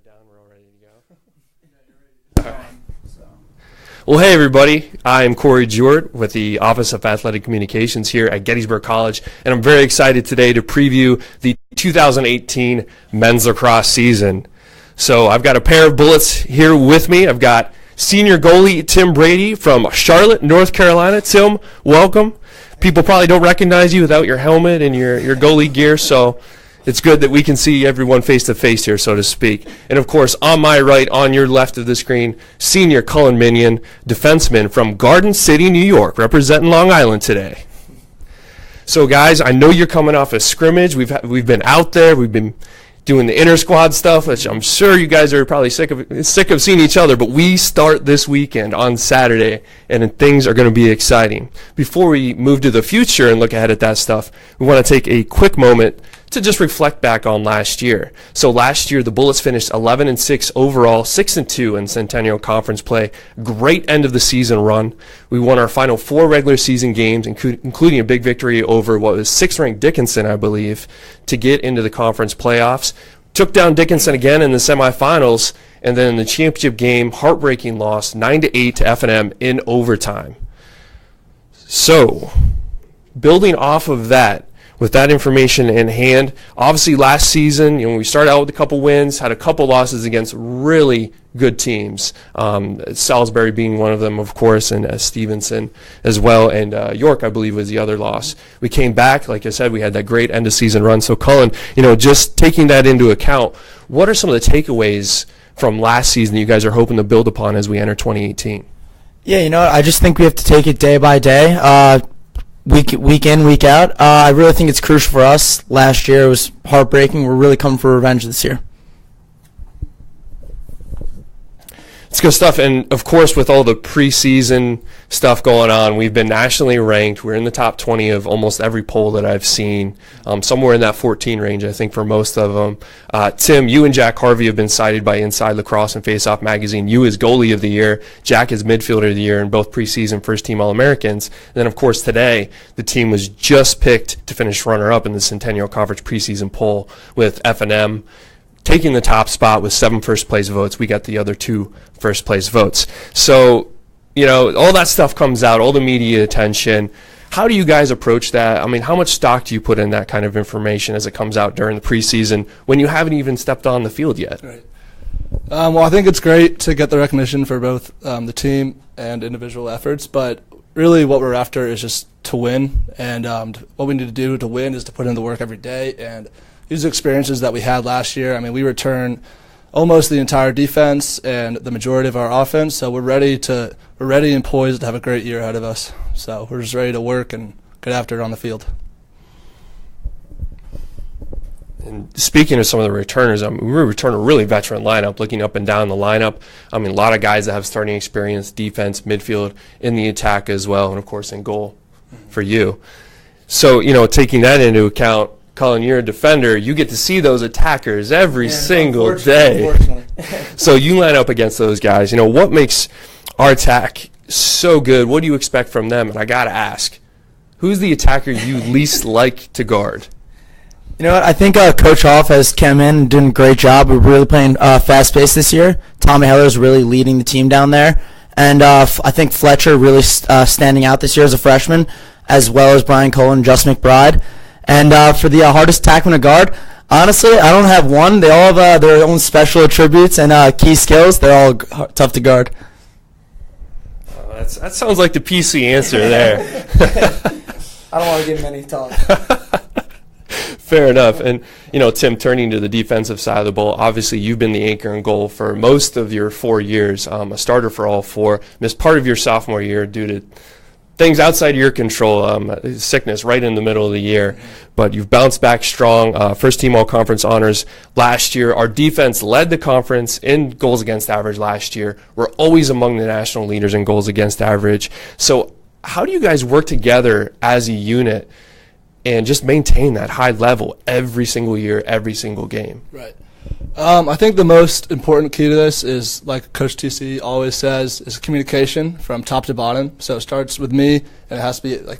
down. We're all ready to go. All right. Well, hey, everybody. I'm Corey Jewett with the Office of Athletic Communications here at Gettysburg College, and I'm very excited today to preview the 2018 men's lacrosse season. So I've got a pair of bullets here with me. I've got senior goalie Tim Brady from Charlotte, North Carolina. Tim, welcome. People probably don't recognize you without your helmet and your goalie gear, so it's good that we can see everyone face-to-face here, so to speak. And, of course, on my right, on your left of the screen, senior Cullen Minion, defenseman from Garden City, New York, representing Long Island today. So, guys, I know you're coming off a scrimmage. We've been out there. We've been doing the inter-squad stuff, which I'm sure you guys are probably sick of seeing each other, but we start this weekend on Saturday, and things are going to be exciting. Before we move to the future and look ahead at that stuff, we want to take a quick moment to just reflect back on last year. So last year, the Bullets finished 11-6 overall, 6-2 in Centennial Conference play. Great end of the season run. We won our final 4 regular season games, including a big victory over what was 6th-ranked Dickinson, I believe, to get into the conference playoffs. Took down Dickinson again in the semifinals, and then in the championship game, heartbreaking loss, 9-8 to F&M in overtime. So, building off of that, with that information in hand, obviously last season, we started out with a couple wins, had a couple losses against really good teams. Salisbury being one of them, of course, and Stevenson as well, and York, I believe, was the other loss. We came back, like I said, we had that great end of season run. So Cullen, just taking that into account, what are some of the takeaways from last season that you guys are hoping to build upon as we enter 2018? Yeah, I just think we have to take it day by day. Week in, week out. I really think it's crucial for us. Last year it was heartbreaking. We're really coming for revenge this year. It's good stuff. And, of course, with all the preseason stuff going on, we've been nationally ranked. We're in the top 20 of almost every poll that I've seen, somewhere in that 14 range, I think, for most of them. Tim, you and Jack Harvey have been cited by Inside Lacrosse and Face Off Magazine. You as goalie of the year, Jack as midfielder of the year, and both preseason first-team All-Americans. And then, of course, today, the team was just picked to finish runner-up in the Centennial Conference preseason poll with F&M taking the top spot with 7 first-place votes. We got the other 2 first-place votes. So, all that stuff comes out, all the media attention. How do you guys approach that? I mean, how much stock do you put in that kind of information as it comes out during the preseason when you haven't even stepped on the field yet? Right. Well, I think it's great to get the recognition for both the team and individual efforts, but really what we're after is just to win, and what we need to do to win is to put in the work every day, and these experiences that we had last year, we return almost the entire defense and the majority of our offense, so we're ready and poised to have a great year ahead of us. So we're just ready to work and get after it on the field. And speaking of some of the returners, we return a really veteran lineup, looking up and down the lineup. A lot of guys that have starting experience, defense, midfield, in the attack as well, and of course in goal for you. So, taking that into account, Cullen, you're a defender. You get to see those attackers every single day. So you line up against those guys. What makes our attack so good? What do you expect from them? And I got to ask, who's the attacker you least like to guard? You know what? I think Coach Hoff has come in and doing a great job. We're really playing fast-paced this year. Tommy Heller's really leading the team down there. And I think Fletcher really standing out this year as a freshman, as well as Brian Cullen and Justin McBride. And for the hardest attackman to guard, honestly, I don't have one. They all have their own special attributes and key skills. They're all tough to guard. That sounds like the PC answer there. I don't want to give him any talk. Fair enough. And, Tim, turning to the defensive side of the ball, obviously you've been the anchor and goal for most of your 4 years, a starter for all 4, missed part of your sophomore year due to things outside of your control, sickness right in the middle of the year, but you've bounced back strong. First team all-conference honors last year. Our defense led the conference in goals against average last year. We're always among the national leaders in goals against average. So how do you guys work together as a unit and just maintain that high level every single year, every single game? Right. I think the most important key to this is, like Coach TC always says, is communication from top to bottom. So it starts with me, and it has to be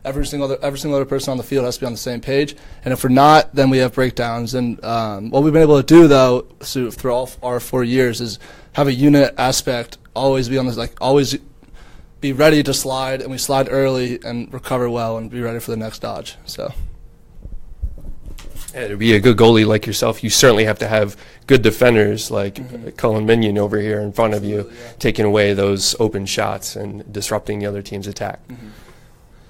every single other person on the field has to be on the same page. And if we're not, then we have breakdowns. And what we've been able to do, though, through all our 4 years is have a unit aspect, always be on this, always be ready to slide, and we slide early and recover well and be ready for the next dodge. So. And to be a good goalie like yourself, you certainly have to have good defenders like Cullen Minion over here in front of you, taking away those open shots and disrupting the other team's attack.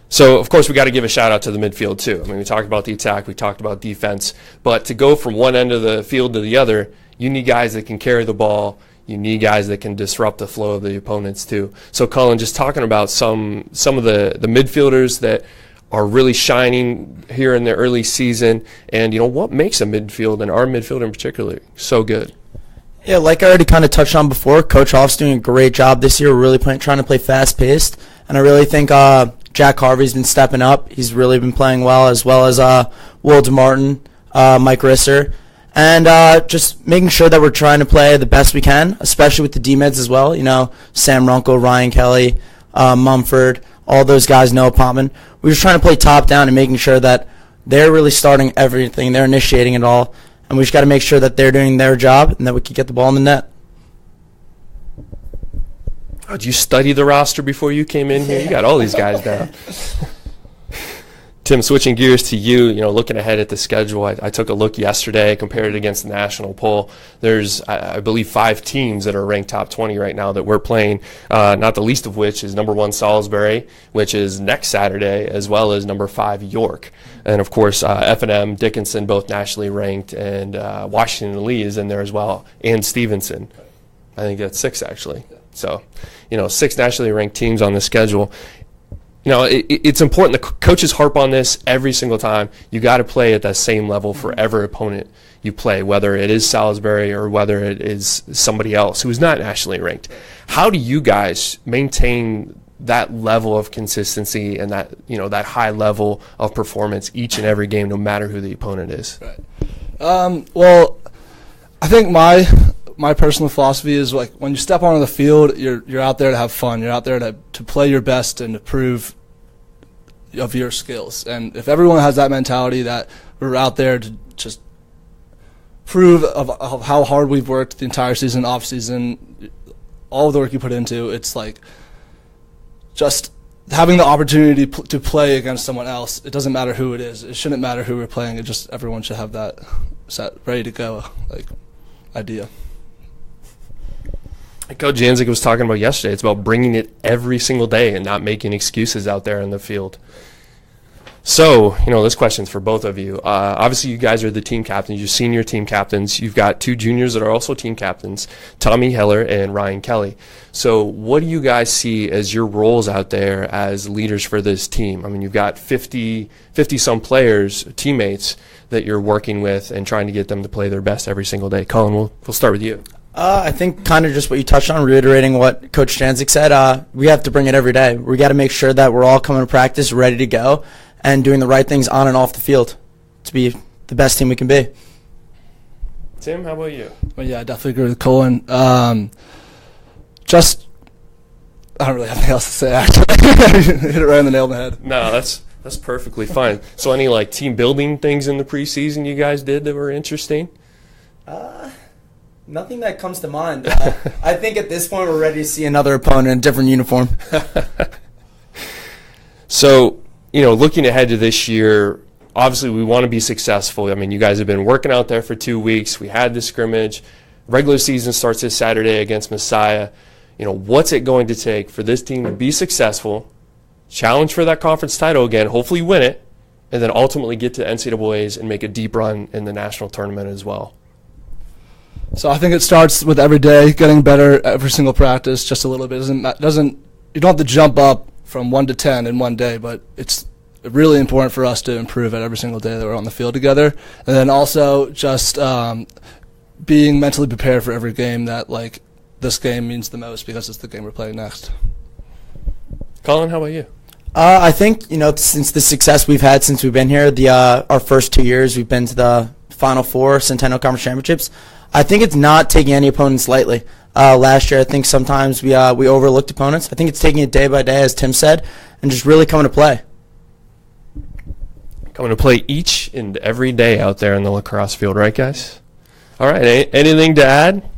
So, of course, we got to give a shout out to the midfield too. I mean, we talked about the attack, we talked about defense, but to go from one end of the field to the other, you need guys that can carry the ball. You need guys that can disrupt the flow of the opponents too. So, Cullen, just talking about some of the midfielders that are really shining here in the early season, and what makes a midfield, and our midfield in particular, so good. Yeah, like I already kind of touched on before, Coach Hoff's doing a great job this year. We're really trying to play fast-paced, and I really think Jack Harvey's been stepping up. He's really been playing well as Will DeMartin, Mike Risser, and just making sure that we're trying to play the best we can, especially with the D-mids as well. Sam Runkel, Ryan Kelly, Mumford, all those guys, Noah Pottman. We're just trying to play top down and making sure that they're really starting everything. They're initiating it all. And we just got to make sure that they're doing their job and that we can get the ball in the net. Oh, did you study the roster before you came in here? You got all these guys down. Tim, switching gears to you, looking ahead at the schedule, I took a look yesterday, compared it against the national poll. There's, I believe, 5 teams that are ranked top 20 right now that we're playing, not the least of which is number 1 Salisbury, which is next Saturday, as well as number 5 York. And, of course, F&M, Dickinson, both nationally ranked, and Washington Lee is in there as well, and Stevenson. I think that's 6, actually. So, 6 nationally ranked teams on the schedule. It's important. The coaches harp on this every single time. You got to play at that same level for every opponent you play, whether it is Salisbury or whether it is somebody else who's not nationally ranked. How do you guys maintain that level of consistency and that that high level of performance each and every game, no matter who the opponent is? Right. Well, I think my personal philosophy is when you step onto the field, you're out there to have fun. You're out there to play your best and to prove of your skills. And if everyone has that mentality that we're out there to just prove of how hard we've worked the entire season, off season, all of the work you put into, it's just having the opportunity to play against someone else. It doesn't matter who it is. It shouldn't matter who we're playing. Everyone should have that set ready to go idea. Like Coach Janzik was talking about yesterday, it's about bringing it every single day and not making excuses out there in the field. So, this question's for both of you. Obviously, you guys are the team captains, you're senior team captains. You've got 2 juniors that are also team captains, Tommy Heller and Ryan Kelly. So what do you guys see as your roles out there as leaders for this team? I mean, you've got 50-some players, teammates, that you're working with and trying to get them to play their best every single day. Cullen, we'll start with you. I think kind of just what you touched on, reiterating what Coach Janzik said, we have to bring it every day. We got to make sure that we're all coming to practice ready to go and doing the right things on and off the field to be the best team we can be. Tim, how about you? Well, yeah, I definitely agree with Cullen. I don't really have anything else to say, actually. Hit it right on the nail on the head. No, that's perfectly fine. So any team building things in the preseason you guys did that were interesting? Nothing that comes to mind. I think at this point we're ready to see another opponent in a different uniform. So, looking ahead to this year, obviously we want to be successful. I mean, you guys have been working out there for 2 weeks. We had the scrimmage. Regular season starts this Saturday against Messiah. What's it going to take for this team to be successful, challenge for that conference title again, hopefully win it, and then ultimately get to NCAAs and make a deep run in the national tournament as well? So I think it starts with every day, getting better every single practice, just a little bit. You don't have to jump up from 1 to 10 in one day, but it's really important for us to improve at every single day that we're on the field together. And then also just being mentally prepared for every game that this game means the most because it's the game we're playing next. Cullen, how about you? I think, since the success we've had since we've been here, our first 2 years we've been to the Final Four, Centennial Conference Championships. I think it's not taking any opponents lightly. Last year, I think sometimes we overlooked opponents. I think it's taking it day by day, as Tim said, and just really coming to play. Coming to play each and every day out there in the lacrosse field, right, guys? All right, anything to add?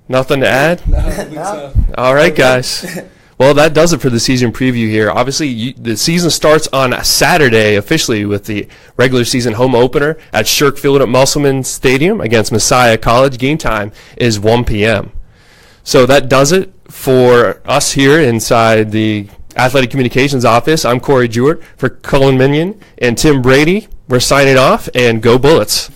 Nothing to add? No, I think so. All right, guys. Well, that does it for the season preview here. Obviously, the season starts on a Saturday officially with the regular season home opener at Shirk Field at Musselman Stadium against Messiah College. Game time is 1 p.m. So that does it for us here inside the Athletic Communications office. I'm Corey Jewett for Cullen, Minion, and Tim Brady. We're signing off, and go Bullets.